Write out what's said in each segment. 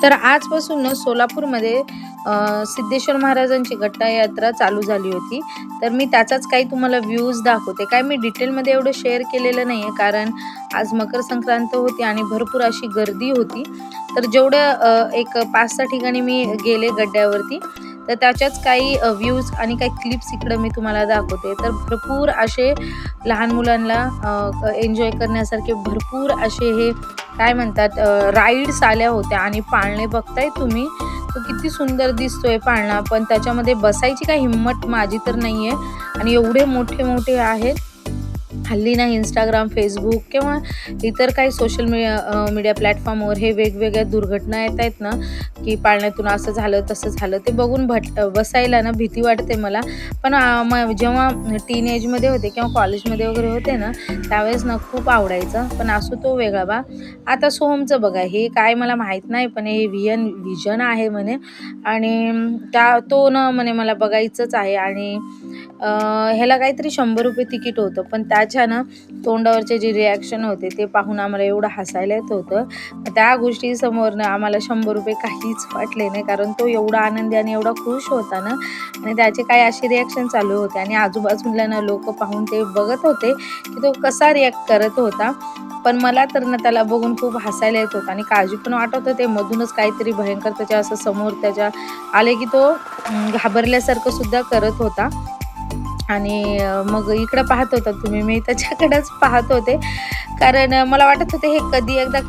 तर आजपासून ना सोलापूरमध्ये सिद्धेश्वर महाराजांची गट्टा यात्रा चालू झाली होती. तर मी त्याचाच काही तुम्हाला व्ह्यूज दाखवते. काय मी डिटेलमध्ये एवढं शेअर केलेलं नाही आहे, कारण आज मकर संक्रांत होती आणि भरपूर अशी गर्दी होती. तर जेवढं एक 5-6 ठिकाणी मी गेले गड्ड्यावरती, तर त्याच्याच काही व्ह्यूज आणि काही क्लिप्स इकडं मी तुम्हाला दाखवते. तर भरपूर असे लहान मुलांना एन्जॉय करण्यासारखे भरपूर असे हे काय म्हणतात राईड्स आल्या होत्या आणि पाळणे बघताय तुम्ही, तो किती सुंदर दिसतोय पाळणा, पण त्याच्यामध्ये बसायची काही हिंमत माझी तर नाहीये आणि एवढे मोठे आहेत. हल्ली ना इंस्टाग्राम, फेसबुक किंवा इतर काही सोशल मीडिया प्लॅटफॉर्मवर हे वेगवेगळ्या दुर्घटना येत आहेत ना, की पाळण्यातून असं झालं तसं झालं, ते बघून बसायला ना भीती वाटते मला. पण जेव्हा टीनएजमध्ये होते किंवा कॉलेजमध्ये वगैरे होते ना, त्यावेळेस ना खूप आवडायचं. पण असो तो वेगळा बा. आता सोहमचं बघा, हे काय मला माहीत नाही, पण हे व्हिजन आहे म्हणे आणि तो ना म्हणे मला बघायचंच आहे आणि ह्याला काहीतरी ₹100 तिकीट होतं. पण त्याच्या ना तोंडावरचे जे रिॲक्शन होते ते पाहून आम्हाला एवढं हसायला येत होतं. त्या गोष्टीसमोर ना आम्हाला ₹100 काहीच वाटले नाही, कारण तो एवढा आनंदी आणि एवढा खुश होता ना, आणि त्याचे काही असे रिॲक्शन चालू होते आणि आजूबाजूला ना लोकं पाहून ते बघत होते की तो कसा रिॲक्ट करत होता. पण मला तर ना त्याला बघून खूप हसायला येत होतं आणि काळजी पण वाटत होते. मधूनच काहीतरी भयंकर त्याच्या असं समोर त्याच्या आले की तो घाबरल्यासारखं सुद्धा करत होता. आणि मग इकडं पाहत होता तुम्ही, मी त्याच्याकडेच पाहत होते, कारण मला वाटत होतं हे कधी एकदा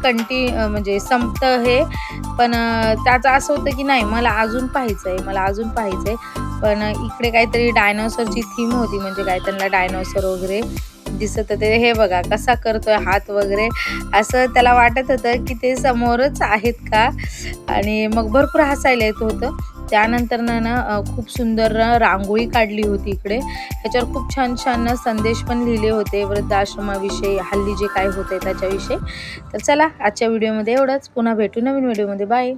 म्हणजे संपतं हे. पण त्याचं असं होतं की नाही, मला अजून पाहायचं आहे, मला अजून पाहायचं आहे. पण इकडे काहीतरी डायनोसॉरची थीम होती, म्हणजे काय त्यांना डायनोसॉर वगैरे दिसत होते. हे बघा कसा करतोय हात वगैरे, असं त्याला वाटत होतं की ते समोरच आहेत का, आणि मग भरपूर हसायला येत होतं. त्यानंतर ना खूप सुंदर रांगोळी काढली होती इकडे. ह्याच्यावर खूप छान संदेश पण लिहिले होते वृद्धाश्रमाविषयी, हल्ली जे काय होते त्याच्याविषयी. तर चला, आजच्या व्हिडिओमध्ये एवढंच. पुन्हा भेटू नवीन व्हिडिओमध्ये. बाय.